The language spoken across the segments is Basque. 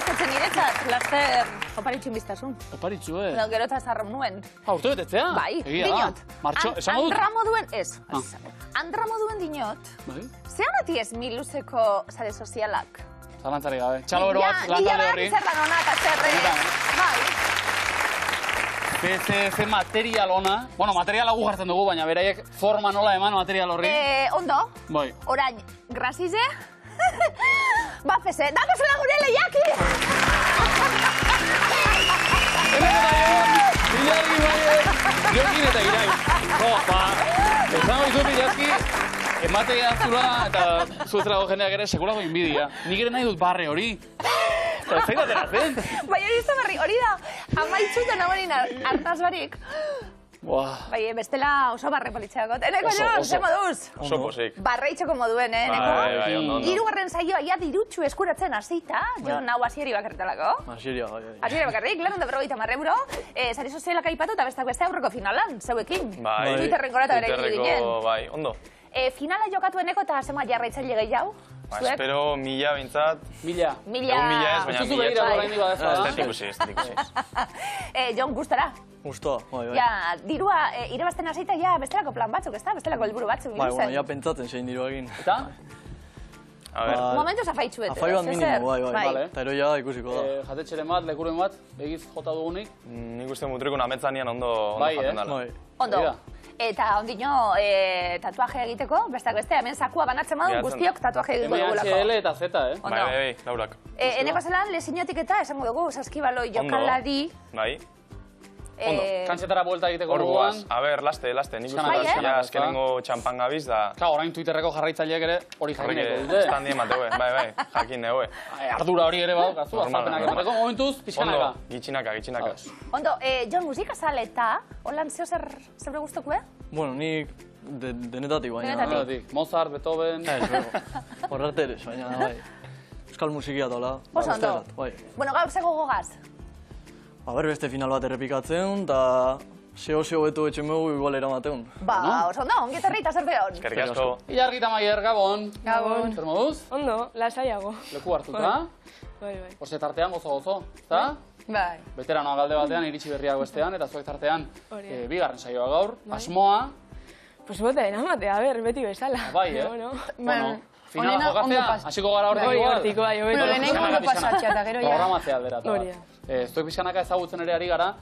betetzen niretzat, laster oparitxun biztasun. Oparitxu, Gero eta zarra nuen. Urte betetzea? Bai, Egia, dinot. Martxo, esango dut? Andra moduen, ez. Andra moduen dinot. Bai. Zean ati ez miluzeko sare sozialak? Zalantzari gabe. Txalo bero bat, lantale horri. Zer lan hona eta zerre. Bai. Ze material ona. Bueno, materiala gu jartzen dugu, baina beraiek forma nola eman material horri. Ondo. Bai. Orain, grasize. Bafese, dakozela gure lehiaki! Ilargi Maier, Jokin eta Irai. Esango izut Ilargi, ematea zula eta zuetzelago jendeak ere sekulako inbidia. Nik ere nahi dut barre hori. Eta ez zaitatera zen. Bai, hori izan berri, hori da, amaitzutan amorin hartaz barik. Bai, bestela oso barre politxeako. Eneko jo, ze moduz? Oso posik. Barre itxeko moduen, Eneko? Bai, ondo. Hirugarren saioa, ja dirutxu eskuratzen hasita, jo nau asieri bakarretalako. Asieri, bai. Asieri bakarrik, lan ondo 50 euro, sari sozialak aipatu eta bestak beste aurreko finalan, zeuekin. Bai. Twitterren gora eta bere ginen. Bai, ondo. Finala jokatu Eneko eta zema jarraitzaile gehiago? Espero 1000 bintzat. 1000. 1000. Egun 1000 ez, baina 1000. Estetik Jon, gustara? Gustoa, bai. Ja, dirua irabazten hasita ja bestelako plan batzuk, ezta? Bestelako helburu batzuk. Bai, bueno, ja pentsatzen zein dirua egin. Eta? A ver. Momentuz afaitxu bete. Afai bat minimo, bai. Vale. Eta ero ja ikusiko da. Jatetxeren bat, lekuren bat, begiz jota dugunik. Nik uste mutrikun ametzanian ondo jaten dela. Ondo. Eta ondino tatuaje egiteko, bestak beste, hemen zakua banatzen badu guztiok tatuaje egiteko dugulako. MHL eta Z, Bai, laurak. Eneko zelan, lezinotik eta esango dugu, saskibaloi jokalari. Bai. Kantzetara buelta egiteko orduan. A ber, laste, nik uste ja azkenengo txampan gabiz da... Claro, orain Twitterreko jarraitzaileak ere hori jakineko dute. Estandi emateue, bai, jakin neue. Ardura hori ere badaukazu, azalpenak emateko, momentuz, pixkanaka. Ondo, gitxinaka. Ondo, Jon, musika zale eta, holan zeo zer guztokue? Bueno, nik denetatik baina... Denetatik. Mozart, Beethoven... Horrarte ere, baina bai. Euskal musikia tola. Oso ondo. Bueno, gaur zego gogaz? A ber, beste final bat errepikatzen, eta seo betu etxen begu igual eramateun. Ba, oso ondo, ongi etorri eta zer behon. Eskerrik asko. Ilargi eta Maier, Gabon. Gabon. Zer moduz? Ondo, lasaiago. Leku hartuta. Bai. Horze tartean gozo, ezta? Bai. Veteranoa galde batean, iritsi berriak bestean, eta zuek tartean bigarren saioa gaur. Asmoa... Pues bota enamate, a ber, beti bezala. Bai, Bueno, finala jokatzea, hasiko gara hortik igual. Hortik, bai, Bueno, lehenengo ondo pasatzea eta gero ja. Programatzea alderatu. Zuek pixkanaka ezagutzen ere ari gara,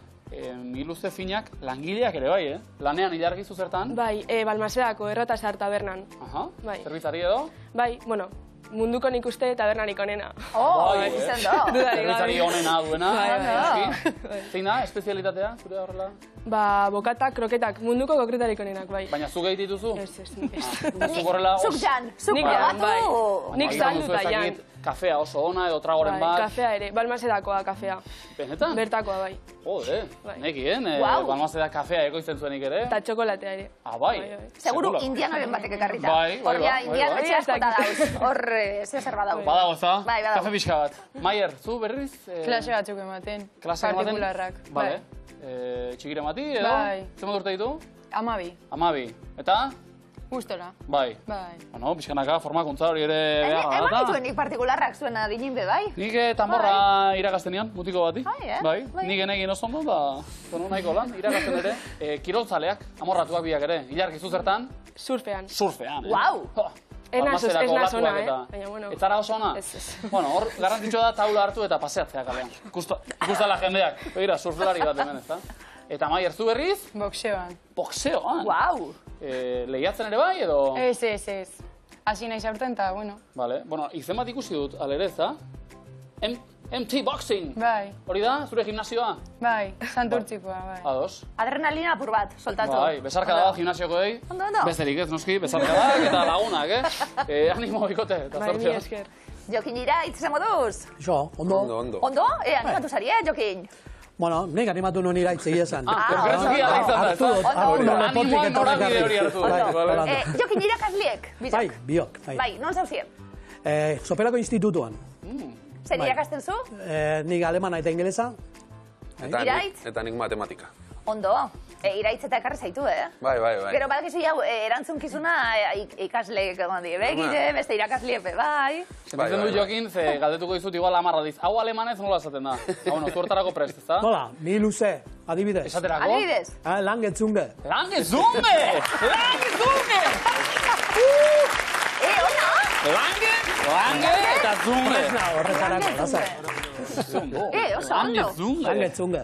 Miluze finak langileak ere bai, Lanean Ilargi zuzertan? Bai, Balmasedako erratasar tabernan. Aha, zerbitzari edo? Bai, bueno, munduko nik uste tabernarik onena. Izan da. Zerbitzari onena duena. Bai. Zein da, espezialitatea, zure horrela? Ba, bokatak, kroketak, munduko kroketak onenak, bai. Baina zuk egit dituzu? Ez. Zuk horrela... Zuk jan, zuk probatu. Nik saldu eta jan. Kafea oso ona edo tragoren bat? Kafea ere, Balmasedakoa kafea. Benetan? Bertakoa, bai. Jode, nekien, Balmaseda kafea ekoizten zuenik ere. Eta txokolatea ere. Ah, bai. Seguru indianoren batek ekarrita. Bai. Indiano etxe askota dauz. Hor, zer badago. Badago, za? Bai, badago. Kafe pixka bat. Maier, zu berriz? Klase batzuk ematen. Partikularrak. Bale. Txikire mati edo? Bai. Zer urte ditu? 12. 12. Eta? Gustora. Bai. Bueno, pixkanaka formakuntza hori ere beharra da. Eman dituen nik partikularrak zuen adinin be, bai? Nik tanborra irakasten nion, mutiko bati. Bai, nik enegin oso ondo, da nahiko lan, irakasten ere. Kiroltzaleak, amorratuak biak ere. Ilargi zuzertan? Surfean. Surfean, Guau! Ez naz ona, baina bueno. Ez zara oso ona? Ez. Bueno, hor, garrantzitsua da taula hartu eta paseatzea kalean. Ikustala jendeak. Begira, surflari bat hemen, ezta? Eta Maier, zu berriz? Boxeoan. Boxeoan? Guau! Lehiatzen ere bai, edo? Ez. Hasi nahi zaurten eta, bueno. Vale, bueno, izen bat ikusi dut, alere, ezta? MT Boxing! Bai. Hori da, zure gimnasioa? Bai, santurtzikoa, bai. Ados. Adrenalina apur bat, soltatu. Bai, besarka da gimnasiokoi. Ondo. Besterik ez, noski, besarkadak eta lagunak, Animo bikote, eta bai, zortzea. mi esker. Jokin ira, itz moduz? Jo, ondo. Ondo? Animatu zari, Jokin? Bueno, nik animatu nuen iraitz egia zen. Konkretuki ala izan da, ez? Animoan norabide hori hartu. Jokin irakasliek, bizak? Bai, biok. Bai, non zauzien? Soperako institutuan. Zer irakasten zu? Nik alemana eta ingelesa. Iraitz? Eta nik matematika. Ondo, iraitz eta ekarri zaitu, Bai. Gero badakizu jau, erantzunkizuna ikasleek egon die, begire, beste irakasleepe, bai. Sentitzen du Jokin, ze galdetuko dizut igual 10 aldiz. Hau alemanez nola esaten da? Bueno, zuertarako prest, ezta? Nola, mi luze, adibidez. Esaterako? Adibidez. Langetzunge. Langezunge! Langezunge! Lange eta zunge. Horretarako, lasai. Oso ondo. Langetzunge.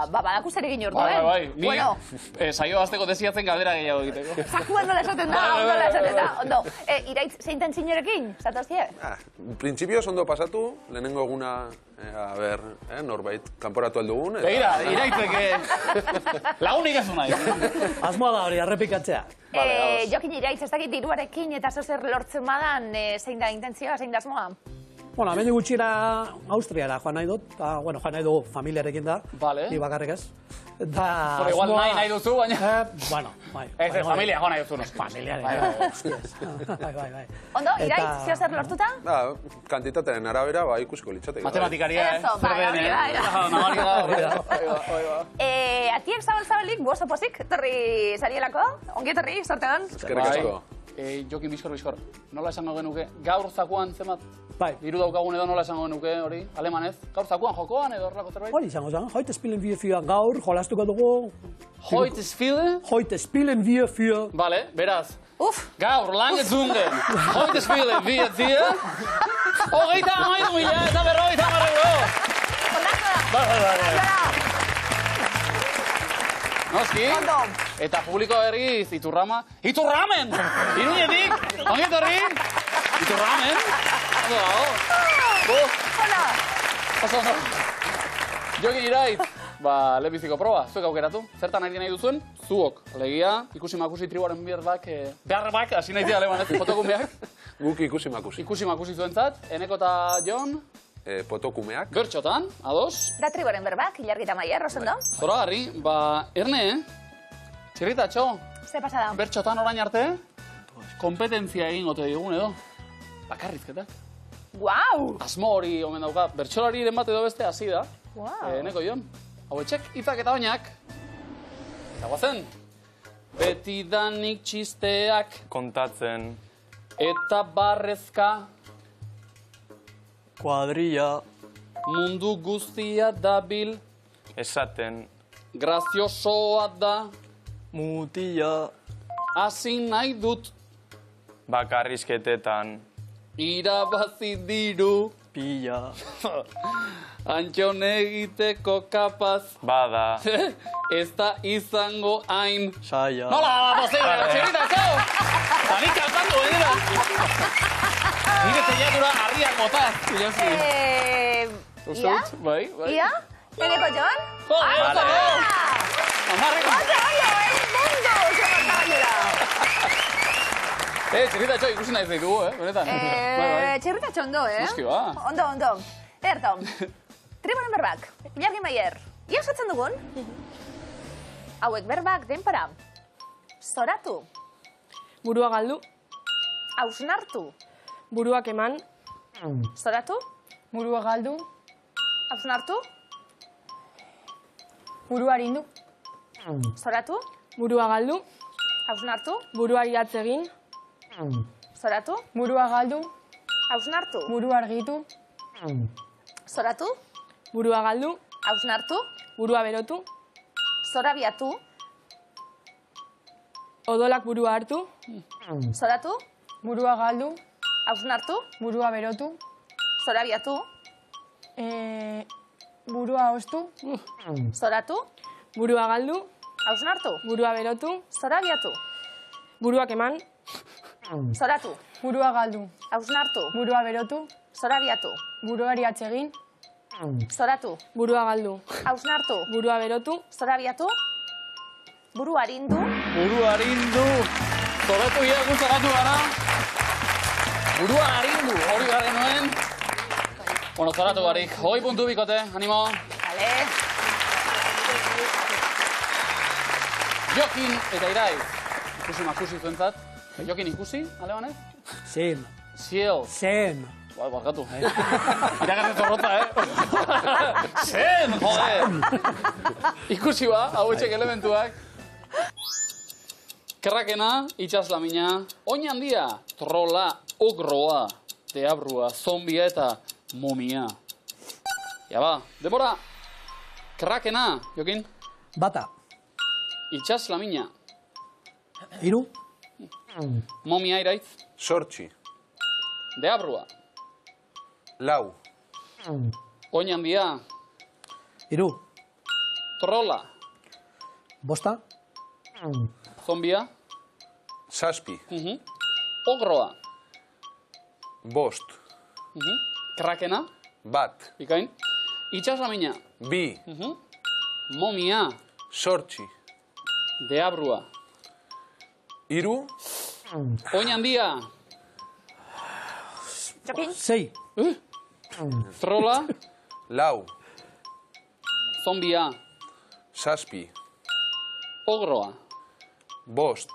Badaku zer egin orduen. Bai. Bueno, Ni saio hasteko desiatzen galdera gehiago egiteko. zakuan nola esaten da, ondo. Iraitz, zeinten zinerekin, zatoztie? Printzipioz ondo pasatu, lehenengo eguna, norbait, kanporatu aldugun. Begira, iraitzeke lagunik ez nahi. Asmoa da hori, arrepikatzea. Jokin iraitz, ez dakit diruarekin eta zozer lortzen badan, zein da intentzioa, zein da asmoa? Bueno, hemen gutxira Austriara joan nahi dut, eta, bueno, joan nahi dugu familiarekin da, Vale. ni bakarrik ez. Da, Pero igual nahi duzu, baina... Bueno, bai. Ez, familia joan nahi duzu, noski. Familiarekin, hostias. Bai. Ondo, iraitz, zio zer lortuta? Kantitatearen arabera, ikusiko litzateke. Matematikaria, Eso, bai, hori da. Atiek zabalik, gu oso pozik, torri sarielako, ongi etorri, sorte hon. Eskerrik asko. Jokin, bizkor. Nola esango genuke, gaur zakuan zemat? Bai. Diru daukagun edo nola esango genuke hori, alemanez? Gaur zakuan jokoan edo horrelako zerbait? Hori izango zen, heute spielen wir für gaur, jolastuko dugu. Heute spiele? Heute spielen wir für... Vale, beraz. Uf. Gaur, langezungen. Heute spiele wir für... 33.000 eta 50 euro. Bai. Noski? Ondo. Eta publiko berriz, Iturrama. Iturramen! Iruñetik! Ongi etorri! Iturramen! Ondo dago. Hola. Oso. Jokin Iraitz, lehenbiziko proba, zuek aukeratu. Zertan nahi duzuen? Zuok. Alegia, ikusi-makusi tribuaren beharrak, hasi nahi dira alemanez, fotokumeak. Guk ikusi-makusi. Ikusi-makusi zuentzat, Eneko eta Jon. Potokumeak. Bertxotan, ados. Da triboren berbak, Ilargi eta Maier, osondo? Zoragarri, Erne, txirritatxo, Ze pasada? bertxotan orain arte, kompetentzia egin gote digun edo. Bakarrizketak. Guau! Asmo hori omen dauka, bertxolariren bat edo beste hasi da. Guau! Eneko Jon, hau etxek, hitzak eta oinak. Eta guazen, betidanik txisteak Kontatzen. eta barrezka Kuadrilla, mundu guztia dabil, Esaten. graziosoa da, mutilla, hasi nahi dut, Bakarrizketetan. irabazi diru, pilla, antxon egiteko kapaz, Bada. ez da izango hain. saia. Nola, posible, txiritatxo! Eta nik kantatu, dira! Nire teiatura harriak botaz, Iasi. Ia? Bai. Ia? Eneko Jon? Joder, oso do! Amarreko. Mundo! Txiritatxo, ikusi nahi zaitugu, benetan. Txirritatxo ondo, Noski, ba. Ondo. Erto, triboren berbak, Ilargi Maier, ia osatzen dugun? Hauek berbak denpara. Zoratu, Burua galdu, hausnartu. buruak eman, Zoratu, Burua galdu, hausnartu. burua arindu, Zoratu, burua galdu, hausnartu. buruari atz egin, Zoratu, burua galdu, hausnartu. burua argitu, Zoratu, burua galdu, hausnartu. burua berotu, Zorabiatu, odolak burua hartu, zoratu, burua galdu, hausnartu. burua berotu, Zorabiatu, burua ostu, zoratu, burua galdu, hausnartu. burua berotu, Zorabiatu, buruak eman, zoratu, burua galdu, hausnartu. burua berotu, Zorabiatu, buruari atsegin, zoratu, burua galdu, hausnartu. burua berotu, Zorabiatu, buru arindu. Buru arindu. Zoratu iagun zoratu gara. Burua arindu, hori garen nuen. Bueno, zoratu barik. 20 puntu bikote, animo. Vale. Jokin eta Iraiz. Ikusi zuentzat. Jokin ikusi, alemanez? Zen. Ziel. Zen. Barkatu. Iragarren zorrotza, Zen, joder! Ikusi ba, hauetxek elementuak. Kerrakena, itxaslamina, oin handia, trola, ogroa, deabrua, zombia eta momia. Ja ba, denbora. Kerrakena, Jokin. Bata. Itxaslamina. Hiru. Momia iraitz. Sortxi. Deabrua. Lau. Oin handia. Hiru. Trola. Bosta. Zombia. Zazpi. Ogroa. Bost. Kerrakena. Bat. Ikain. Itxaslamina. Bi. Momia. Sortxi. Deabrua. Hiru. Oin handia. Jokin? 6. Trola. Lau. Zombia. Zazpi. Ogroa. Bost.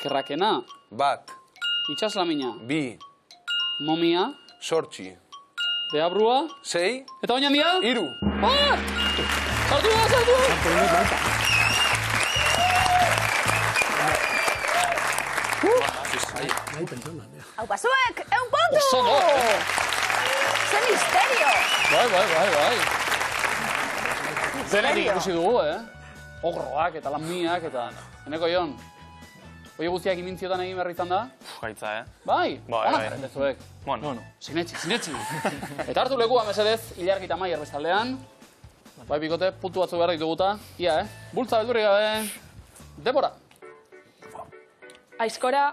Kerrakena. Bat. Itxaslamina. Bi. Momia. Sortxi. Deabrua. Sei. Eta oin handia? Hiru. Ah! Sartu da, sartu da! Hau pasuek, eun puntu! Oso no! Ze misterio! Bai. Zenetik ikusi dugu, Ogroak eta lamiak eta... Eneko Jon, hoi guztiak imintziotan egin berri izan da? Gaitza, Bai, Bai, ona bai. zaretezuek. Bueno. Sinetxi. Eta hartu lekua, mesedez, Ilargi eta Maier bezaldean. Bai, bikote, puntu batzu behar dituguta. Ia, Bultza beldurri gabe. Debora. Aizkora,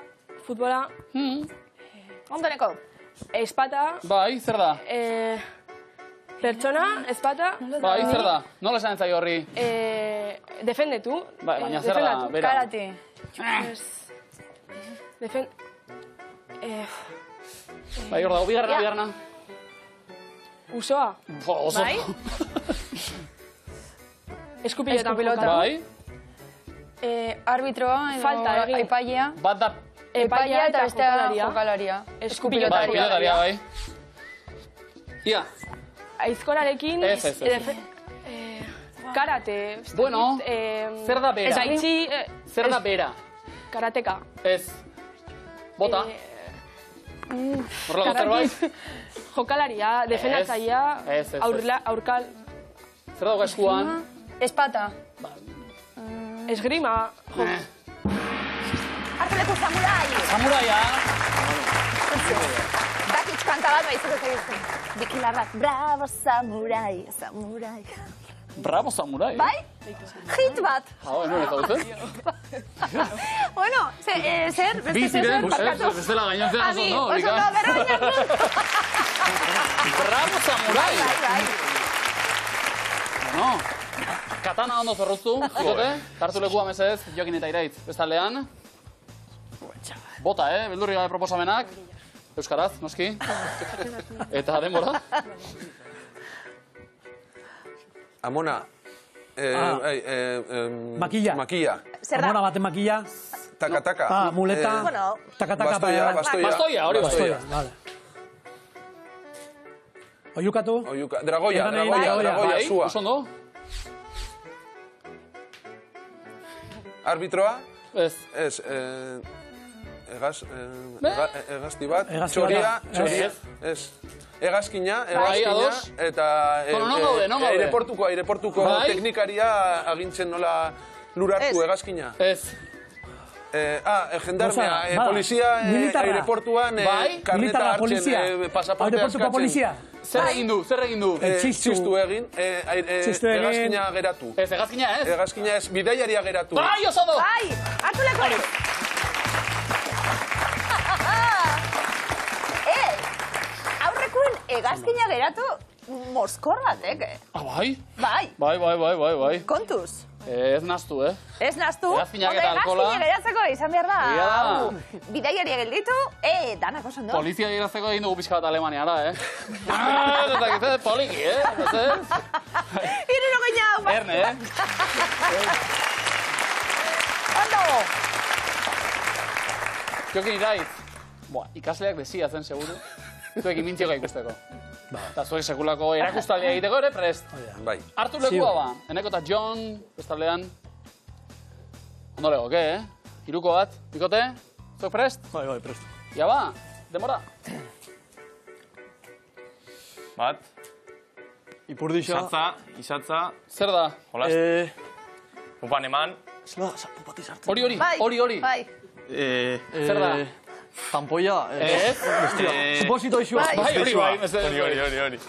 futbola, Ondeneko. espata, Bai, zer da? pertsona, espata, Bai, zer da? Nola esan zaio horri? defendetu. Bai, baina zer da, defendatu. bera? Karate. Bai, hor dago, bigarna. Usoa, Oso. Bai? eskupilotan. Eskupilota. Bai, Arbitroa, edo Falta egin. epailea. bat da Epailea eta bestea jokalaria. jokalaria. Bai, Eskupilotaria. pilotaria, bai. Ia, Aizkorarekin... Ez. Karate. Bueno, zer da bera? Esaitzi... Zer da bera? Karateka. Ez. Bota. Horrela zerbait? Jokalaria, defendatzaia, Ez. aurkal, Zer dauka eskuan? Espata. esgrima, Hartu leku samurai! Samuraia. Dakitz kanta bat baizuko zegizten. Bikilar bat, bravo samurai, samurai. Bravo, samurai. Bai? Hit bat. Hau, enuen ez dut, Bueno, zer? Bi ziren, bestela gainontzea oso, no? Oso no, berroinak. Bravo, samurai. Bai. Bueno, katana ondo zorroztu, ikote, hartu lekua mesedez, Jokin eta Iraitz, bestaldean. Bota, beldurri gabe proposamenak. Euskaraz, noski. Eta denbora. Amona. Makilla. Makilla. Zer da? Amona baten makilla. Taka. Muleta. Bueno, Taka-taka. Bastoia, hori Bastoia, vale. Oiukatu. Dragoia, Bai, zua. oso ondo? Arbitroa. Ez. Ez, egazti bat, Hegazti txoria, bat. ez. Egazkina, Bai, ados. eta Non gaude? aireportuko Bai. teknikaria agintzen nola lur hartu Ez. egazkina. Ez. Gendarmea, Bada, polizia militarra. aireportuan Bai. karneta Militarra, polizia. hartzen, pasaporte Aireportuko askatzen. polizia. Zer egin du? Txistu egin, Txistu egin. egazkina geratu. Ez, egazkina ez. Egazkina ez, bidaiaria geratu. Bai, oso ondo! bai, hartu leku. Aurrekuen egazkina geratu moskor batek. Ah, bai? Bai, Bai. kontuz. Ez naztu, Ez naztu, Egazkinak eta alkohola. egazkina geratzeko izan behar da. Egia da. Hau, bidaiaria gelditu, danak oso ondo. Polizia girazteko egin dugu pixka bat Alemaniara, Poliki, Hirurogeina hau, bai. Erne, Ondo. Jokin Iraitz. Ikasleak desia zen, seguru. Zuek imintioka ikusteko. Eta zuek sekulako erakustaldia egiteko ere prest. Bai. Hartu lekua ba. Eneko eta Jon, bestaldean. Ondo legoke, Hiruko bat, bikote? Zuek prest? Bai, prest. Ja ba, denbora. Bat. Ipurdixa. Izatza. Zer da? Jolaz. Upan eman. Zela, zapu bat izartzen. Hori. Bai. Zer da? Tampoia. Ez? Suposito isua. Bai, hori. Hori.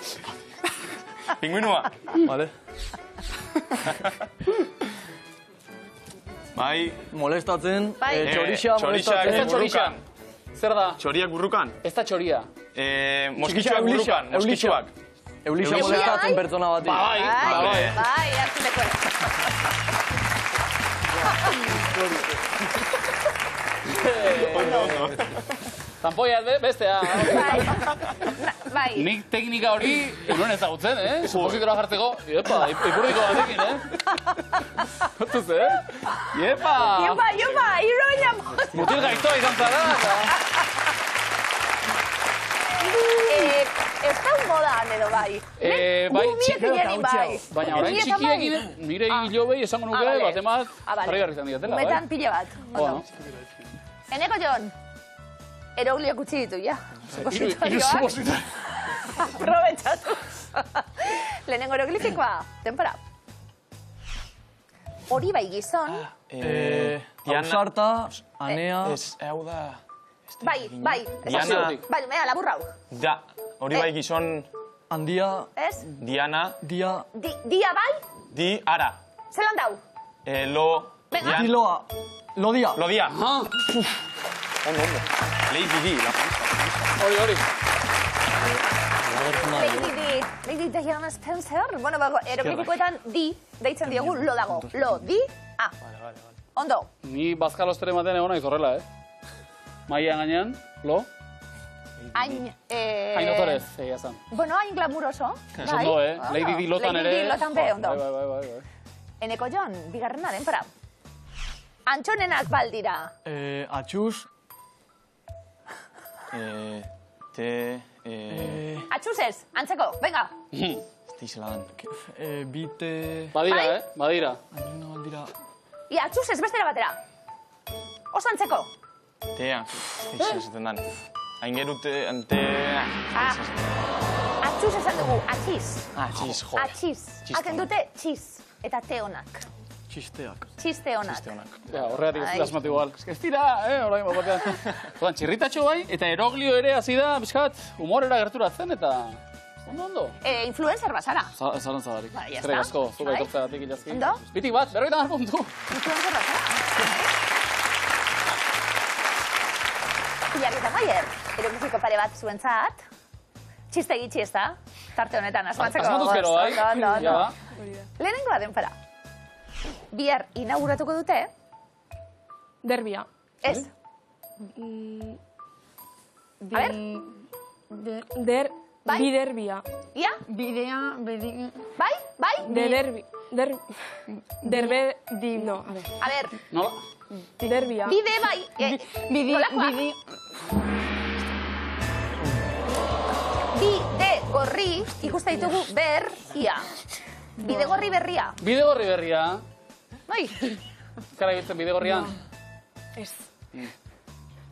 Pingüinua. Vale. Bai. Molestatzen. Bai. Txorixa molestatzen. Ez da txorixa. Zer da? Txoriak burrukan. Ez da txoria. Moskitxuak burrukan. Moskitxuak. Eulisa molestatzen pertsona bati. Bai, hartzuleko ere. Tampoia bestea. Bai. Nik teknika hori nuen ezagutzen, Supositora jartzeko. Iepa, ipurdiko batekin, Kontuz, Iepa! Iopa, iroina. Mutil gaiztoa izan zara. Ez da un modan edo bai. Bai, Gumiekin bai. Baina orain txikiekin, nire hilobei esango nuke, batemat, jarri garri izan diatela. Metan pila bat. Ondo. Eneko Jon, erogliak utzi ditu, ja. Iru supositorioak. Aprobetxatu. Lehenengo eroglifikoa, tempora. Hori bai gizon. Ausarta, anea. Ez, hau da... Bai. Diana. Bai, mea, laburra hau. Da, hori bai gizon... Handia. Ez? Diana. Dia. Dia bai? Di, ara. Zelan dau? Lo... Venga. Diloa. Lodia. Lodia. Ondo. Lady Di, la panza. Hori. Lady Diana Spencer. Bueno, eroglifikoetan di, deitzen diogu, lo dago. Lo, di, a. Ondo. Ni bazkalostere ematen egon naiz horrela, Maian gainean, lo? Hain... Hain otorez, egia zan. Bueno, hain glamuroso. Ondo, Lady Di lotan ere. Lady Di lotan be, ondo. Bai. Eneko Jon, bigarrena denpora. Antxonenak baldira. Atxuz. Atxuz ez, antzeko, venga. Estizelan. Bite... Badira, badira. Anina baldira. Ia, atxuz ez bestera batera. Oso antzeko. Tea. Estizelan dan. Aingerute, ante... Atxuz esan dugu, atxiz. Atxiz, jo. Atxiz. Haken dute txiz. Eta teonak. Txisteak. Txisteonak. Ja, horregatik ez dira asmatu igual. Ez dira, orain bat batean. Zoran, txirritatxo bai, eta eroglio ere hasi da, bizkat, humorera gerturatzen, eta... Ondo. Influencer basara. Zaran zadarik. Ya está. Eskerrik asko, zuba etortzeagatik ilazki. Ondo? Bitik bat, 50 puntu. Influencer basara. Ilarrita Maier, eroglifiko pare bat zuentzat. Txiste egitxi ez da, tarte honetan asmatzeko. Asmatuz gero, bai? Ondo. Lehenengoa denpora. Bihar inauguratuko dute? Derbia. Ez. A ber? Bai? Biderbia. Ia? Bai? Derbi. No, a ver. A ber, Nola? Derbia. bide bai. Nolakoa? Bide gorri, ikuste ditugu berria. Bide gorri berria. Bide gorri berria. Bai. Kara ibiltzen bide gorrian. Ez.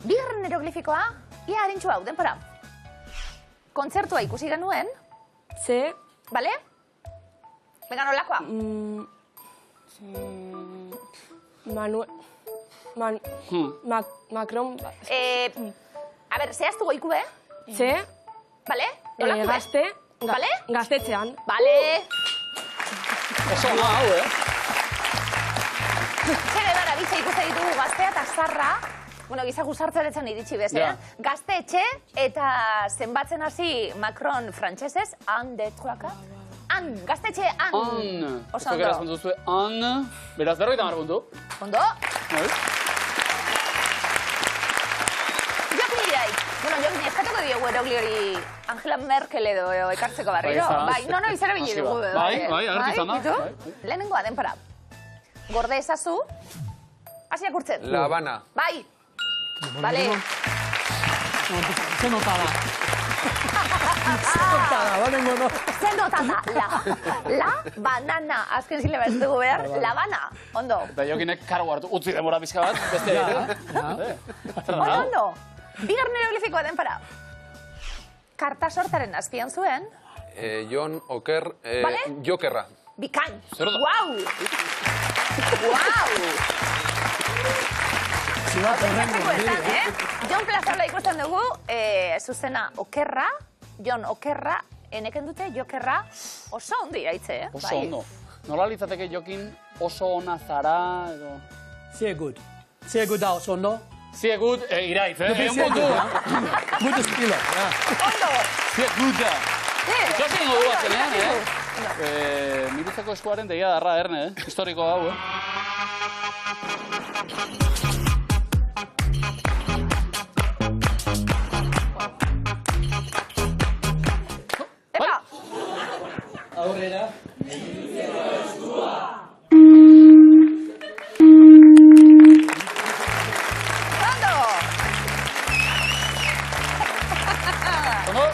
Bigarren eroglifikoa, ia harintxu hau, denpora. Kontzertua ikusi genuen, Ze. bale? Venga, nolakoa? Macron. A ber, zehaztu goiku, Ze. bale? Nolakoa? Gazte. Bale? Gaztetxean. Bale. Oso ona hau, Zer edara bitza ikuste ditugu gaztea eta zarra. Bueno, gizaku sartzaretzen iritsi bez, Ja. Gazte etxe eta zenbatzen hasi Macron frantsesez, han de truaka. Han, gazte etxe, han. An. Oso Zuek eraz ondo. puntu zuen, an. Beraz, 50 puntu. Ondo? Bai. Jokin irai. Bueno, Jokin, eskatuko diogu erogli hori Angela Merkel edo ekartzeko barriro. Bai, Bai, izan ebili hasi dugu. ba. Bai, agertu izan da. Bitu? Bai. Lehenengoa denpora. Gorde ezazu, hasiak urtzen. La Habana. Bai. Bale. Se nota da. Zendotata, la banana. Azken zile ez dugu behar, la bana. Ondo. Eta Jokinek kargo hartu, utzi demora pizka bat, beste Ondo. Bigarren hieroglifikoa denpara. Karta sortaren azpian zuen. Jon, Oker, Jokerra. Bikain. Zer da? Guau! Jon Plazabla ikusten dugu, zuzena Okerra, Jon Okerra, eneken dute Jokerra oso ondo iraitze, Oso ondo. Nola litzateke Jokin oso ona zara, edo... Sehr gut. Sehr gut da, oso ondo. Sehr gut, iraitz, egun puntu. Gute Spieler, ja. Ondo! Sehr gut da. Itxasin godu batzenean, Mirutzeko eskuaren deia darra, Erne, historiko hau, Epa! Aurrera. Ondo! Ondo?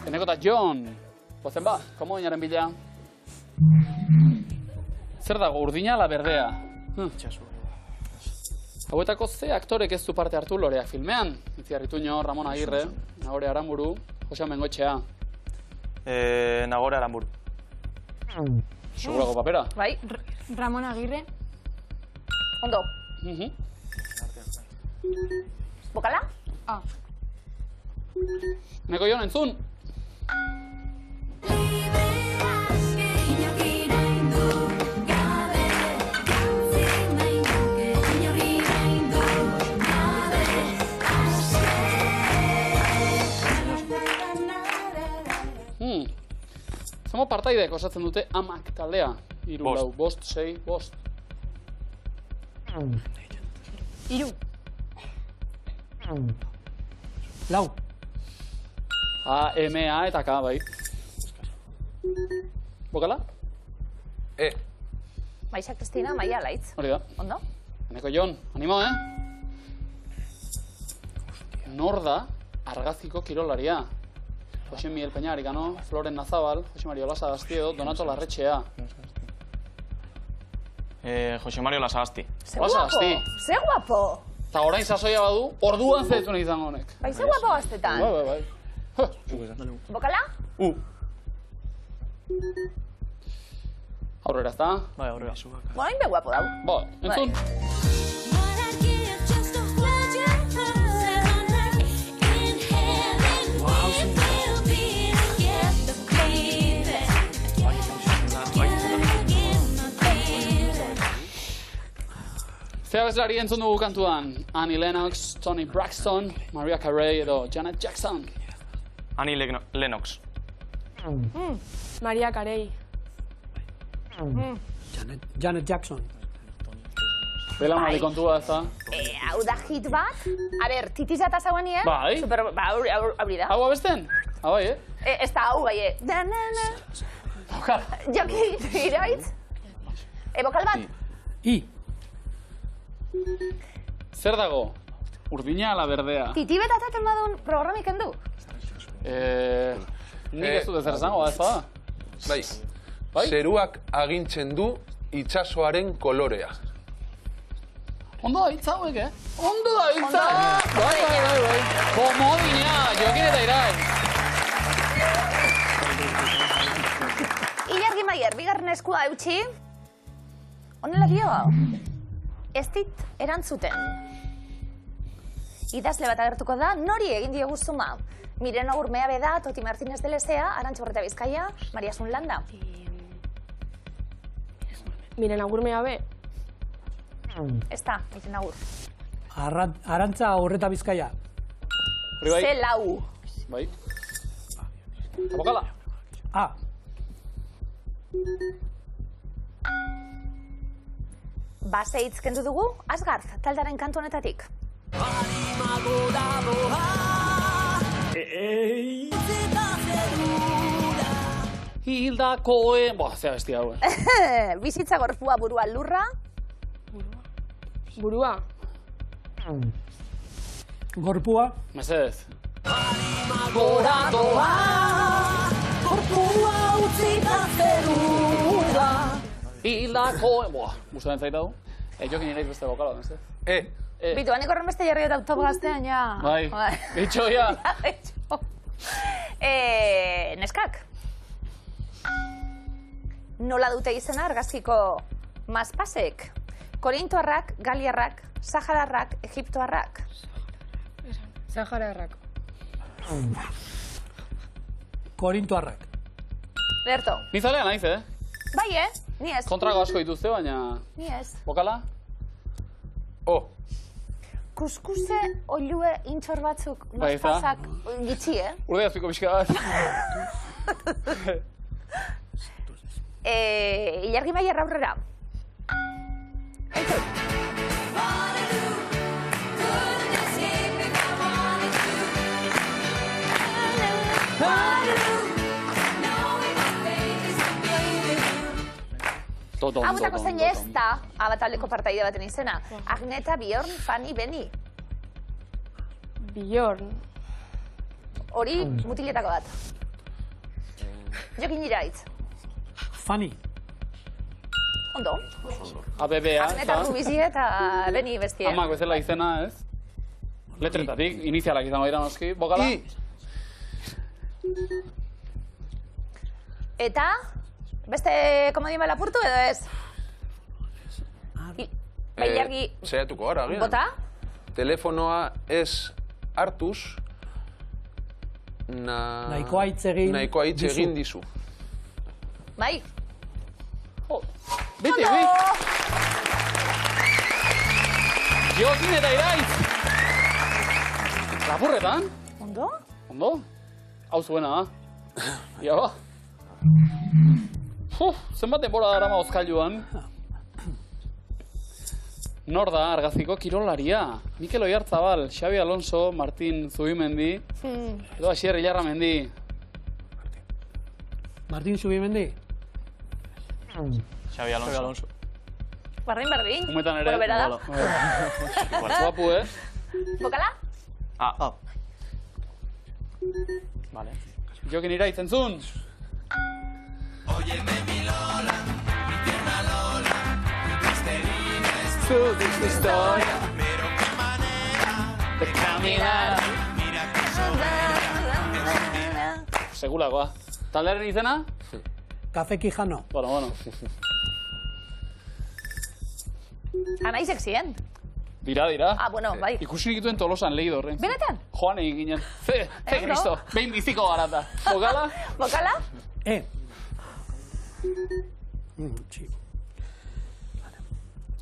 Eneko eta Jon. Bozen ba, komo oinaren bila. Zer dago, urdina ala berdea? Hauetako ze aktorek ez du parte hartu loreak filmean? Itziarrituño, Ramon Agirre, Nagore Aramburu, Jose Bengoetxea. Nagore Aramburu. Segurago papera? Bai, Ramon Agirre. Ondo. Bokala? Neko Jon, entzun? Zamo partaideek osatzen dute amak taldea. 3, 4, 5, 6, 5. 3. Lau. A, M, A eta K, bai. Bokala? Maixa Kristina, Maia Laitz. Hori da. Ondo? Eneko Jon, animo, Nor da argaziko kirolaria? Jose Miguel Peñarikano, Floren Nazabal, Jose Mario Lasagastiedo, Donato Larretxea. Jose Mario Lasagasti. Ze guapo! Eta orain sasoia badu, orduan zaitzuna izango honek. Bai, ze guapo gaztetan. Bai. Bokala? Aurrera, ezta? Bai, aurrera. Bueno, inbe guapo dau. Ba, entzun. Zea bezlari entzun dugu kantuan. Annie Lennox, Toni Braxton, Mariah Carey edo Janet Jackson. Annie Lennox. Mariah Carey. Janet Jackson. Belaunaldi kontua, ez da? Hau da hit bat. A ber, titizata zauen nien? Bai. Hau da. Hau abesten? Hau bai, Ez da hau bai, Bokal. Joki, iraitz? Bokal bat? I. Zer dago? Urdina ala berdea? Titibet ataten badun programik endu? Nik ez dut ezer esango, ez da? Bai. Bai? Zeruak agintzen du itsasoaren kolorea. Ondo da hitza hauek, Ondo da hitza! Bai. Komodina, Jokin eta Irai. Ilargi Maier, bigarren eskua eutxi. Honela dio hau. Ez dit erantzuten. Idazle bat agertuko da, nori egin diogu zuma. Mirena Urmea Beda, Toti Martínez de Lezea, Arantxo Barreta Bizkaia, Maria Sunlanda. Mirena Urmea Be. Ez da, Mirena Ur. Arantza Horreta Bizkaia. Hori bai? Zelau. Bai. Abokala. A. Base hitz kendu dugu, Asgard, taldaren kantu honetatik. Hildakoen... Boa, zea bestia hau. Bizitza gorpua burua lurra. Burua. Gorpua. Mesedez. Gora doa, korpua utzita zerura. Hilako... Boa, gustatzen zaita du. Jokin iraiz beste bokala, beste. Bitu, hanik horren beste jarri eta top gaztean, ja. Bai, bitxo, ja. Neskak. Nola dute izena argazkiko mazpasek? Korintoarrak, galiarrak, sahararrak, egiptoarrak. Sahararrak. Korintoarrak. Berto. Ni zalea naiz, Bai, ni ez. Kontrago asko dituzte, baina... Ni ez. Bokala? Kuskuse olue intxor batzuk Bai, mazpasak gitxi, Urde azpiko pixka bat. Ilargi Maier aurrera. Abutako zein ez da abataldeko partaide baten izena. Agneta, Bjorn, Fanny, Beni. Bjorn. Hori mutiletako bat. Jokin iraitz. Fanny. Ondo. ABBA, Agneta Rubizi eta Beni bestie. Amak bezala izena, ez? Letretatik, inizialak izango dira noski. Bokala? Eta? Beste komodin lapurtu edo ez? Ilargi... Zeratuko gara, agian. Bota? Telefonoa ez hartuz... Nahikoa hitz egin dizu. Bai? Beti, Jokin eta iraiz! Lapurretan? Ondo? Ondo? Hau zuena, Ia ba. Zenbat denbora darama Ozkailuan? Nor da argazkiko kirolaria? Mikel Oyarzabal, Xabi Alonso, Martin Zubimendi, edo Asier Ilarramendi. Martin Zubimendi? Xabi Alonso. Bardin. Umetan ere. Bero da. Guapu, Bokala? Vale. Jokin iraiz entzun. Óyeme mi Lola, mi tierna Lola, misterina es tu historia, pero qué manera de caminar. Mira que sobera. Segulakoa. Taldearen izena? Kafe Quijano. Bueno. Anaizek ziren. Dira. Bueno, bai. Ikusi dituen Tolosan lehido horren. Benetan? Joan egin ginen. Ze Cristo, behin biziko garata. Bokala? Bokala?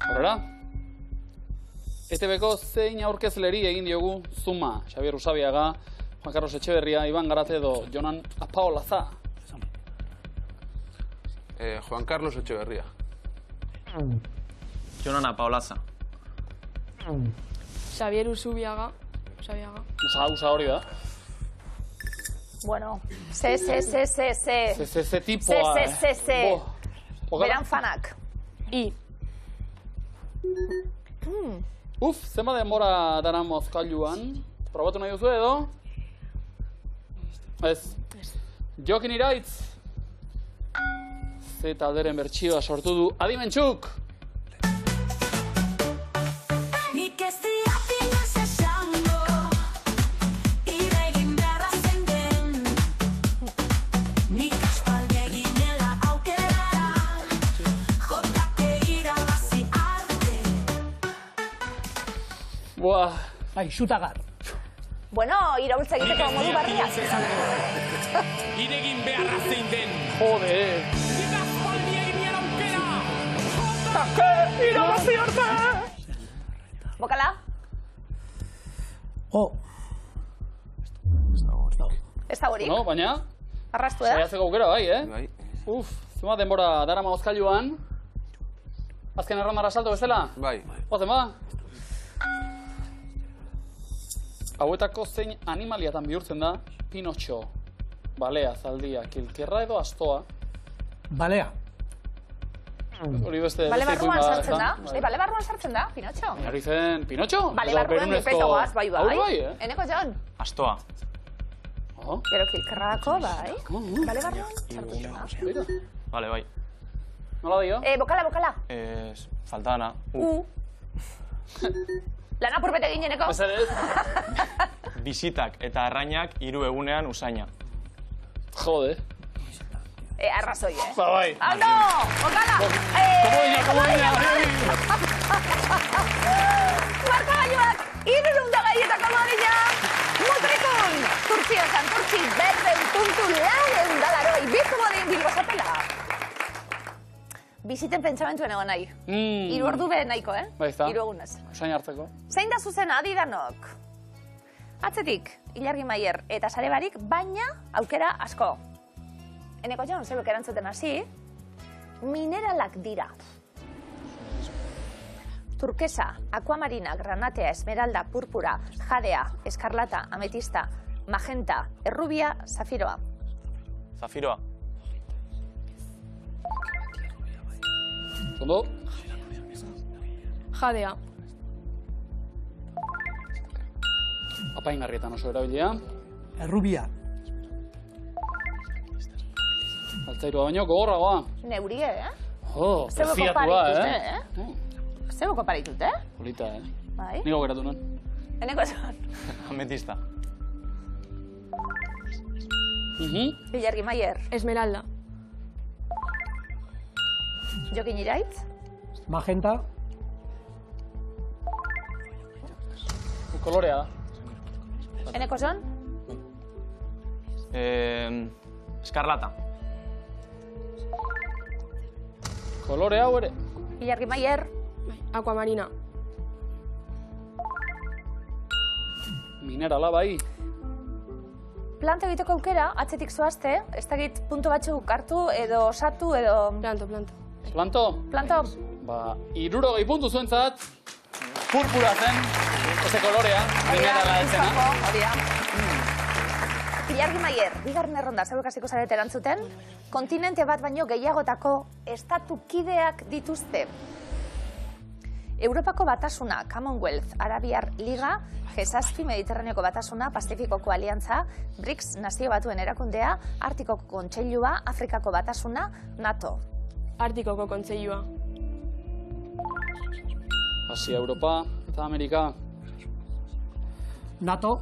Horrela? ETB-ko zein aurkezleri egin diogu Zuma, Xabier Usabiaga, Juan Carlos Etxeberria, Iban Garate edo Jonan Apaolaza. Juan Carlos Etxeberria. Jonan Apaolaza. Xabier Usabiaga. Usa hori da. Bueno, se. Se tipoa. Se. Beran fanak. Zenba denbora dara Mozkailuan. Probatu nahi duzu edo? Ez. Jokin iraitz. Ze talderen bertsioa sortu du Adimentxuk. Bai, xutagar. Bueno, iraultza egiteko modu barria. Iregin beharra zein den. Jode. Irabazi arte! Bokala? Ez da horik. No, baina... Arrastu da? Saiatzeko aukera bai, Bai. Zuma denbora darama Mozkailuan. Azken errandara salto bezala? Bai. Ozen ba? Hauetako zein animaliatan bihurtzen da Pinotxo, balea, zaldia, kilkerra edo astoa. Balea. Hori beste... Bale barruan sartzen da? Bale barruan sartzen da, Pinotxo? Hori zen, Pinotxo? Bale barruan nipeta guaz, bai. Hau bai, Eneko Jon? Astoa. Gero kilkerrako, bai. Bale barruan, sartu zena. Vale, bai. Nola dio? Bokala. Faltana. Lan apurbete gineneko. Mesedez. Bisitak eta arrainak 3 egunean usaina. Jode. Arrazoi, Ba, bai. Aldo! Bokala! Komo dina! Markagailuak, 300 gaietako modila! Mutrikun! Turtzio Santurtzi, 4.4 bizu modin bilbozapela. Biziten pentsamentuen egon nahi. 3 ordu behen nahiko, Bai, ezta. 3 egunez. Usain hartzeko. Zein da zuzena adidanok? Atzetik, Ilargi Maier eta sare barik, baina aukera asko. Eneko Jon, zebek erantzuten hasi, mineralak dira. Turkesa, akuamarina, granatea, esmeralda, purpura, jadea, eskarlata, ametista, magenta, errubia, zafiroa. Zafiroa. Ondo? Jadea. Apaingarrietan oso erabilia. Errubia. Altzairua baino gogorragoa. Neurie, Preziatua, Zeboko paritut, Polita, Bai. Niko geratu nuen. Eneko Jon. Ametista. Ilargi Maier. Esmeralda. Jokin Iraitz. Magenta. Kolorea da. Eneko Jon. Eskarlata. Kolore hau ere. Ilargi Maier. Aquamarina. Minerala bai. Planta egiteko aukera, atzetik zoazte, ez dakit puntu batzuk hartu edo osatu edo... Planto. Planto? Planto? Ba, 60 puntu zuentzat. Purpura zen. Eze kolorea. Minerala ezena. Hori da. Ilargi Maier, bigarren erronda, zeuek hasiko zarete erantzuten, kontinente bat baino gehiagotako estatu kideak dituzte. Europako Batasuna, Commonwealth, Arabiar Liga, G7 Mediterraneoko Batasuna, Pazifikoko Aliantza, BRICS Nazio Batuen Erakundea, Artikoko Kontseilua, Afrikako Batasuna, NATO. Artikoko Kontseilua. Asia, Europa eta Amerika. NATO.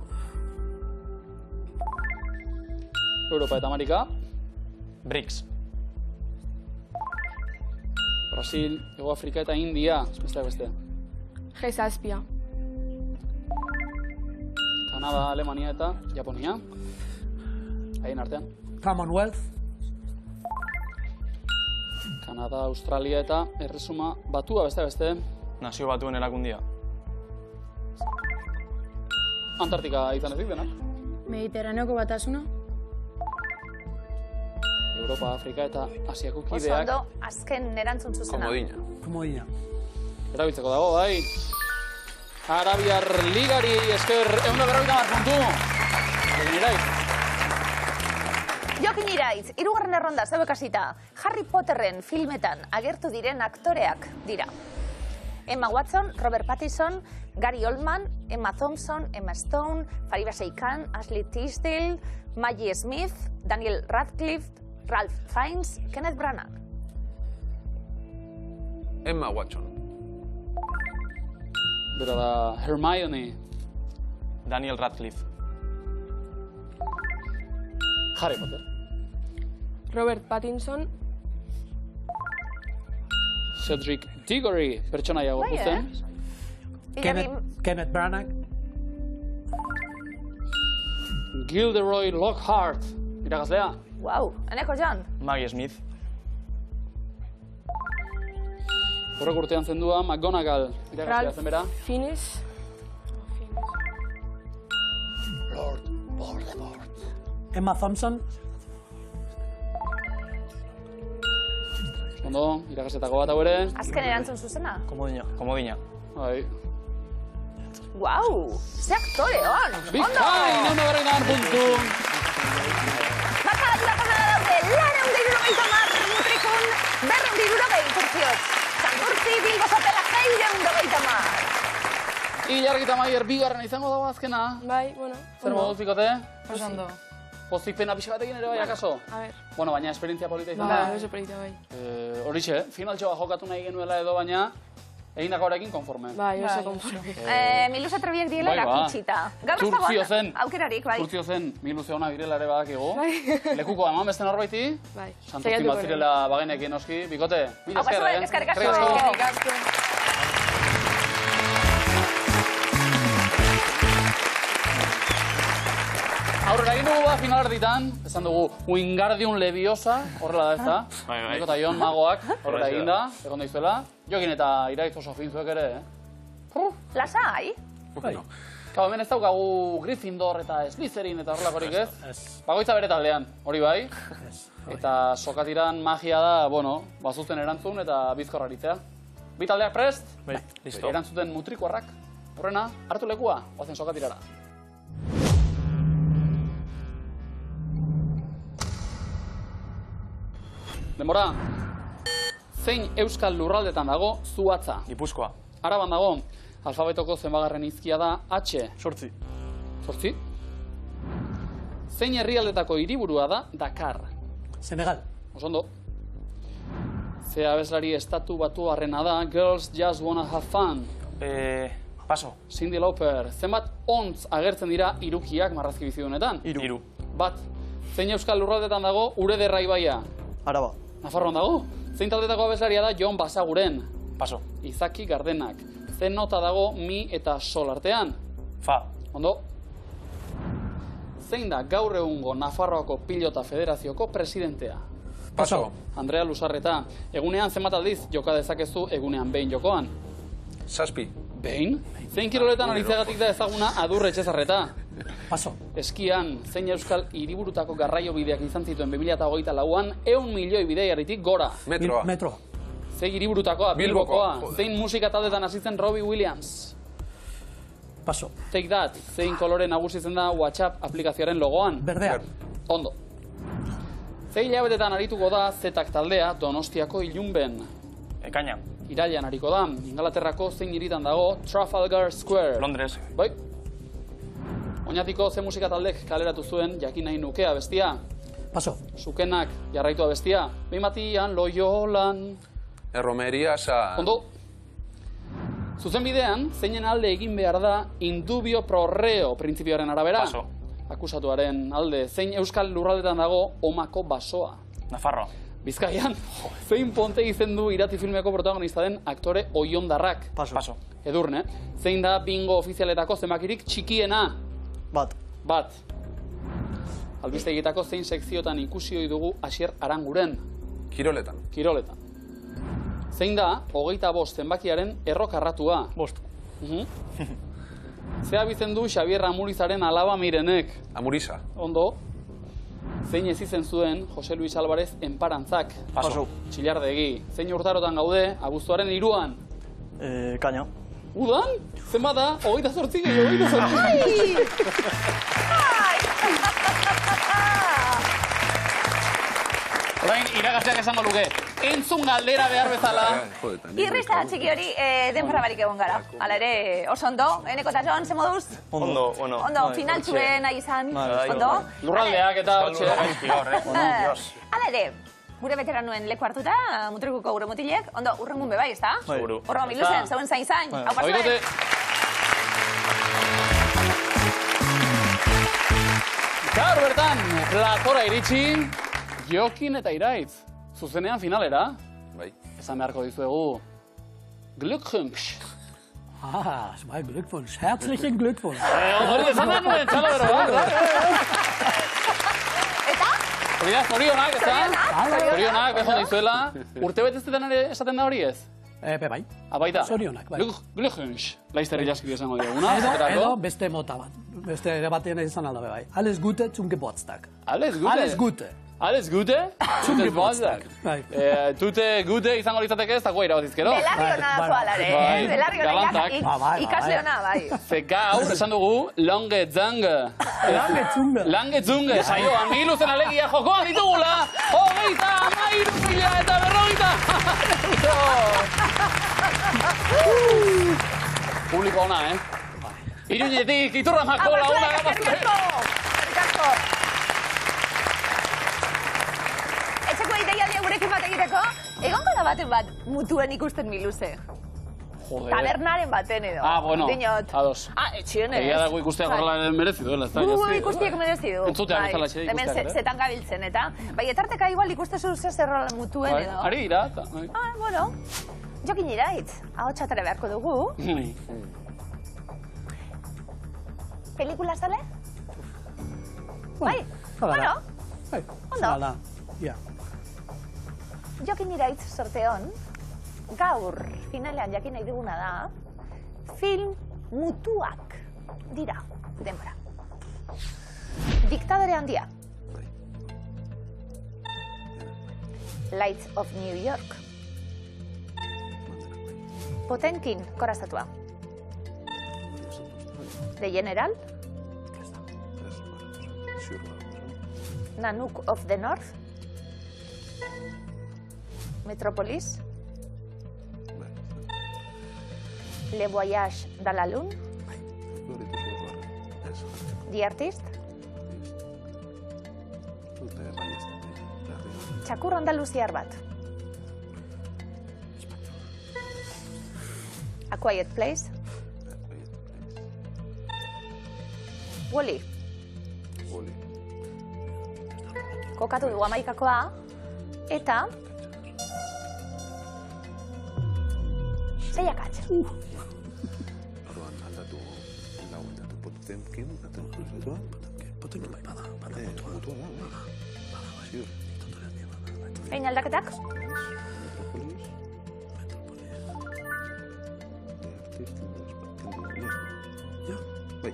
Europa eta Amerika. BRICS. Brasil, Ego Afrika eta India. Besteak beste. G7. Kanada, Alemania eta Japonia. Haien artean. Commonwealth. Kanada, Australia eta Erresuma Batua besteak beste. Nazio Batuen Erakundia. Antartika izan ezik dena. Mediterraneoko Batasuna. Europa, Afrika eta Asiako Oso kideak. ondo, azken erantzun zuzena. Komodina. Erabiltzeko dago, bai. Arabiar Ligari esker 150 puntu. Jokin Iraitz. Jokin Iraitz, 3. erronda, zeuek hasita. Harry Potterren filmetan agertu diren aktoreak dira. Emma Watson, Robert Pattinson, Gary Oldman, Emma Thompson, Emma Stone, Fariba Seikan, Ashley Tisdale, Maggie Smith, Daniel Radcliffe, Ralph Fiennes, Kenneth Branagh. Emma Watson. Bera da Hermione. Daniel Radcliffe. Harry Potter. Robert Pattinson. Cedric Diggory, pertsonaia gorputzen. Kenneth Branagh. Gilderoy Lockhart, irakaslea. Wow, Eneko Jon. Maggie Smith. Horrek urtean zendua McGonagall, irakaslea Ralph zen bera. Fiennes. Lord Voldemort. Emma Thompson. Ondo, irakasletako bat hau ere. Azken erantzun zuzena. Komodina. Bai. Wow, ze aktore hon. Bizkain, 150 puntu. Bakalatura pasada daude, 270 mutrikun, 270 turtzioz. Santurtzi, Bilbo Zapela, 670. Ilargi eta Maier bigarren izango dago azkena. Bai, bueno. Zer modu zikote? Oso ondo. Pozik pena pixa batekin ere bai, akaso? A ver. Bueno, baina esperientzia polita izan da. Bai, oso polita, bai. Horixe, finaltxoa jokatu nahi genuela edo, baina egindako horekin konforme. Bai, oso konforme. Miluze trebiek direla Bai, ba. erakutxita. Gaur ez Zurtzio dago zen. aukerarik, bai. Zurtzio zen, miluze ona direla ere badakigu. Bai. Lekuko eman beste norbaiti, Bai. santuzkin bat zirela bagenekin noski. Bikote, mila Hau, pasu, esker, eskerrik asko. Eskerrik asko. Aurrera egin dugu final erditan, esan dugu Wingardium Leviosa, horrela da ez da. Bai. Niko eta Jon magoak, horrela egin da, egon daizuela. Jokin eta Iraitz oso finzuek ere, Lasai. Kau, hemen ez daukagu Gryffindor eta Slytherin eta horrelakorik ez? Bagoitza bere taldean, hori bai. Eta sokatiran magia da, bueno, bazuzten erantzun eta bizkorraritzea. Bi taldeak prest? Bai, listo. Erantzuten mutrikoarrak. Horrena, hartu lekua, oazen sokatirara. Denbora, zein euskal lurraldetan dago Zuhatza? Gipuzkoa. Araban dago, alfabetoko zenbagarren izkia da H. 8. 8. Zein herrialdetako hiriburua da Dakar? Senegal. Osondo. Ze abeslari estatu batuarrena da Girls Just Wanna Have Fun? Paso. Cyndi Lauper. Zenbat ontz agertzen dira irukiak marrazki bizidunetan? Hiru. Bat. Zein euskal lurraldetan dago Urederra ibaia? Araba. Nafarroan dago? Zein taldetako abeslaria da Jon Basaguren? Paso. Izaki Gardenak. Zein nota dago mi eta sol artean? Fa. Ondo. Zein da gaur egungo Nafarroako Pilota Federazioko presidentea? Paso. Andrea Lusarreta. Egunean zenbat aldiz joka dezakezu egunean behin jokoan? 7. Behin? Zein kiroletan aritzegatik da ezaguna Adur Etxezarreta? Paso. Eskian, zein euskal hiriburutako garraio bideak izan zituen 2008an 100 milioi bidaiaritik gora? Metroa. Metro. Zein hiriburutakoa? Bilbokoa. Joder. Zein musika taldetan hasi zen Robbie Williams? Paso. Take That. Zein kolore nagusitzen da WhatsApp aplikazioaren logoan? Berdea. Ondo. Zein hilabetetan arituko da Zetak taldea Donostiako Ilunben? Ekaina. Irailean ariko da, Ingalaterrako zein hiritan dago Trafalgar Square? Londres. Bai. Oñatiko ze musika taldek kaleratu zuen jakin nahi nukea bestia? Paso. Sukenak jarraitua bestia? Behin Loiolan... Erromeria sa... Ondo. Zuzenbidean, zeinen alde egin behar da indubio pro reo printzipioaren arabera? Paso. Akusatuaren alde, zein euskal lurraldetan dago Omako basoa? Nafarroa. Bizkaian, zein ponte izendu Irati filmeko protagonista den aktore oiondarrak? Paso. Paso. Edurne, zein da bingo ofizialetako zenbakirik txikiena? Bat. Bat. Albistegietako zein sekziotan ikusi ohi dugu Asier Aranguren? Kiroletan. Kiroletan. Zein da, 25 zenbakiaren errokarratua? 5. Zea bizen du Xabier Amurizaren alaba Mirenek? Amurisa. Ondo. Zein ez izen zuen Jose Luis Alvarez enparantzak? Paso. Txillardegi. Zein urtarotan gaude, abuztuaren 3an? Kaina. Udan? Zenbat da? 28 gehi 28. Orain, iragazteak esango luke. Entzun galdera behar bezala. Irrista txiki hori denbora barik egon gara. Hala ere, oso ondo. Eneko eta Jon, ze moduz? Ondo, bueno. Ondo, finaltxuen nahi izan. Ondo? Lurraldeak eta hotxe. Hala ere, gure veteranuen leku hartuta, mutrikuko gure mutilek. Ondo, urrengun bebai, ez da? Seguru. Horro, miluzen, zeuen zain. Hau pasuen. Oikote. Gaur bertan, platora iritsi, Jokin eta Iraitz. Zuzenean finalera. Bai. Esan beharko dizuegu. Glückwunsch. Bai, Glückwunsch. Herzlichen Glückwunsch. Hori esan da nuen, txalo bero, Eta? hori da, zorionak, ez da? Zorionak, behon dizuela. Urte beteztetan ere esaten da hori ez? Bai. Abaita. Zorionak, bai. Glückwunsch. Laizter ilaskik esango dioguna. Edo beste mota bat. Beste ere batean izan alda bai. Alles Gute zum Geburtstag. Alles Gute? Alles Gute. Alles Gute? Zum Geburtstag. Bai. Tute Gute izango litzateke ez dagoa irabazizkero. Belarri hona da zoalare. Bai. Belarri Galantak. hona ikasle hona, bai. Ze gaur esan dugu Lange Zange. Lange Zunge. Lange Zunge. Saioan miluzen alegia jokoan ditugula. 33.740 Publiko ona, Iruñetik, Iturramako, Laguna, Gabazte. da baten bat mutuen ikusten miluze. Joder. Tabernaren baten edo. Bueno, Dinot. ados. Etxionez. Egia dago ikusteak horrela merezi duela, ez da? Ikustiek merezi du. Entzutea bezala etxe Hemen ikusteak, zetan gabiltzen, eta bai, etarteka igual ikustezu zerrola mutuen edo. Ari ira, eta... Bueno, jokin irait, hau txatara beharko dugu. Pelikula zale? Bai, bueno, ondo. Jokin irait sorteon, gaur finalean jakin nahi duguna da, film mutuak dira, denbora. Diktadore handia. Lights of New York. Potemkin korazatua. The General. Nanook of the North. Metropolis. Le Voyage de la Lune. The Artist. Txakur andaluziar bat. A Quiet Place. Wall-E. Kokatu dugu Amaikakoa, eta... Zeiakatz. Orduan, aldatu Potemkin, Potemkin bai, bada, mutua da, ziur. Hein aldaketak? Metropolis. Ja, bai.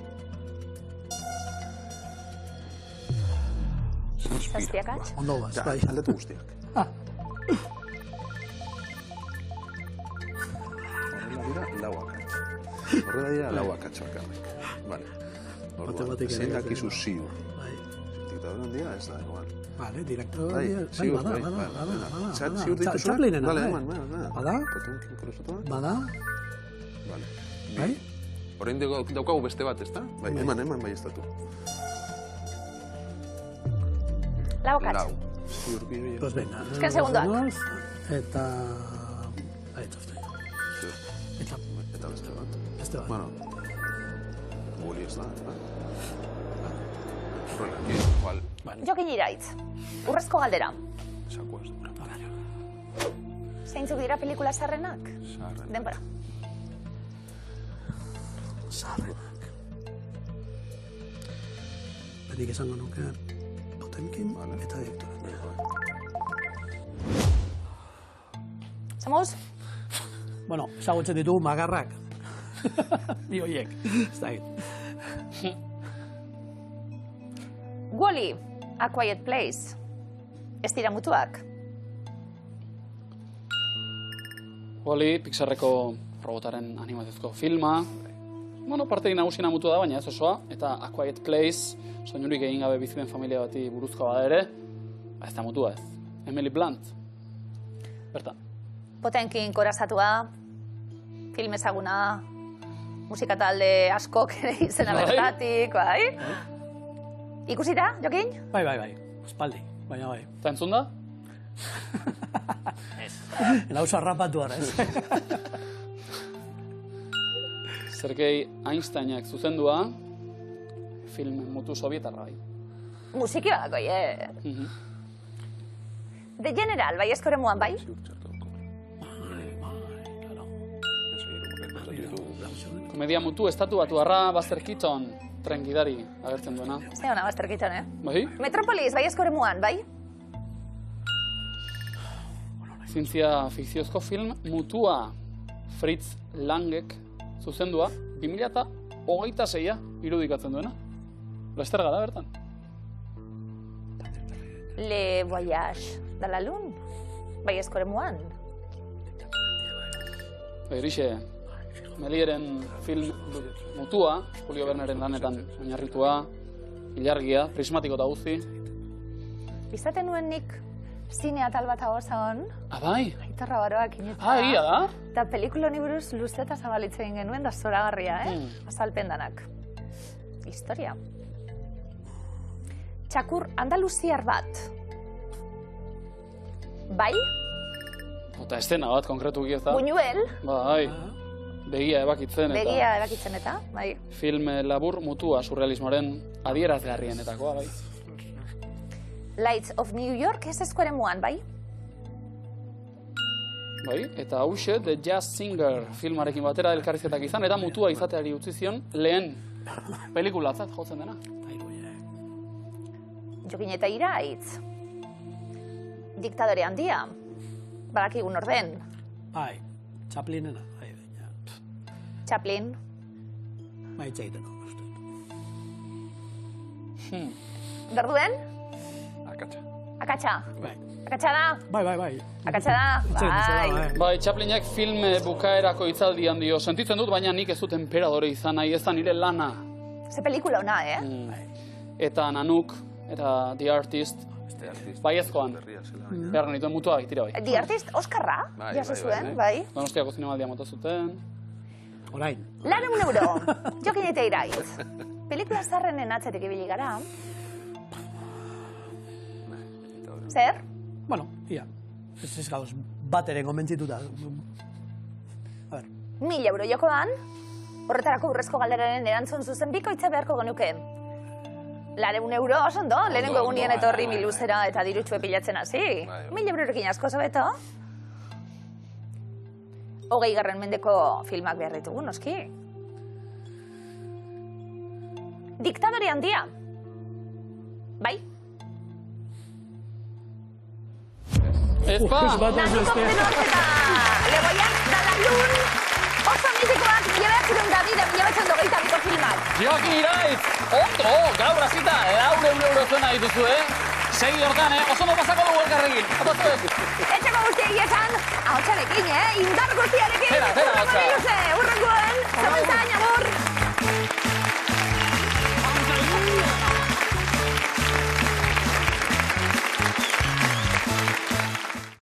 Zazpiakatz? Ondo baz, bai. Aldatu guztiak. Horrela dira lau akatz bakarrik. Vale. Orduan, zein dakizu ziur. Diktadore handia ez da, igual. Vale, diktadore handia, bai, bada. Ziur dituzunak? Txaplinena, Bale, bai. eman. Bada? Potemkin korosatuak? Bada? Vale. Bai? Orain daukagu beste bat, ez da? Bai, eman bai ez datu. Lau akatz. Ziur gire. Pues venga. Esken segundoak. Eta... Aitzozte. Ziur. Eta beste bat. Beste bat. Bueno, Wall-E ez da, horrela, igual. Jokin iraitz. Urrezko galdera. Sakoa ez da. Zeintzuk dira pelikula sarrenak? Denbora. Sarrenak. Benik esango nuke Potemkin eta diktadore. Zamoz? Bueno, ezagutzen ditugu magarrak. Bi horiek, ez da Wall-E, A Quiet Place. Ez dira mutuak? Wall-E, Pixarreko robotaren animaziozko filma. Bueno, parterik nagusina mutua da, baina ez osoa. Eta A Quiet Place, soinurik egin gabe bizi den familia bati buruzkoa bada ere. Ez da mutua ez. Emily Blunt. Bertan. Potemkin korazatua, film ezaguna, musika talde askok ere izena bertatik, bai? Ikusi da, Jokin? Bai, espaldi, baina bai. Eta entzun da? Ez. Lauzo harrapatu ara, ez? Sergei Einsteinak zuzendua, film mutu sovietarra bai. Musiki badako, The General, bai eskoremuan, bai? Komedia mutu estatu batuarra, Buster Keaton, tren gidari agertzen duena. Ze hona, Buster Keaton, Bai? Metropolis, bai eskoremuan, bai? Zientzia fikziozko film mutua, Fritz Langek zuzendua, 2026a irudikatzen duena. Laster gara bertan. Le Voyage de la Lune, bai eskoremuan. Berixe, Melieren film mutua, Julio Verneren lanetan oinarritua, ilargia, prismatiko eta guzti. Izaten nuen nik zine atal bat hon, Bai? Aitorra Baroak ineta. Ia da? Eta pelikula honi buruz luzeta zabalitzen egin genuen, da zoragarria, azalpen danak. Historia. Txakur andaluziar bat. Bai? Eta estena bat, konkretuki ez da. Buñuel, Bai, begia ebakitzen eta... begia erakitzen eta, bai. Film labur mutua surrealismoaren adierazgarrienetakoa, bai. Lights of New York ez eskuaren muan, bai? Bai, eta hauxe The Jazz Singer filmarekin batera elkarrizetak izan, eta mutua izateari utzi zion lehen pelikulatzat jotzen dena. Jokin eta Iraitz. Diktadore handia. Badakigun orden. Bai, Chaplinena. Bai, Chaplin. maitzaiteko. Berduen? Akatsa. Akatsa. Bai, Akatsa da? bai. Akatsa da? Bai. Bai, Chaplinek film bukaerako hitzaldian dio, sentitzen dut, baina nik ez dut enperadore izan nahi, ez da nire lana. Ze pelikula ona, Eta Nanuk, eta The Artist, baiezkoan. Behar genituen mutua baitira bai. The Artist, Oskarra, Bai, jaso bai, zuen, bai. bai. Donostiako zinemaldia mota zuten. Orain. €100, Jokin eta Iraitz. Pelikula zarrenen atzetik ibili gara. Zer? Bueno, ia. Ez gauz bat ere konbentzituta. A ber, €1000 jokoan, horretarako urrezko galderaren erantzun zuzen bikoitza beharko genuke. €100 oso ondo, lehenengo egunien etorri miluzera eta dirutxue pilatzen hasi. €1000 asko zobeto. 20. mendeko filmak behar ditugu, noski. Diktadore handia. Bai? Ezpa! Naniko Penorketa, Leboian da la Lun, oso mitikoak, 1922ko filmak. Joakin Iraitz! Ondo! Gaur hasita, €100 zuena dituzu, Segi hortan, oso no pasako dugu elkarrekin. Apaztuek! Etxeko guztiei esan, ahotsarekin, indar guztiarekin. Zera, ahotsa. Urrengo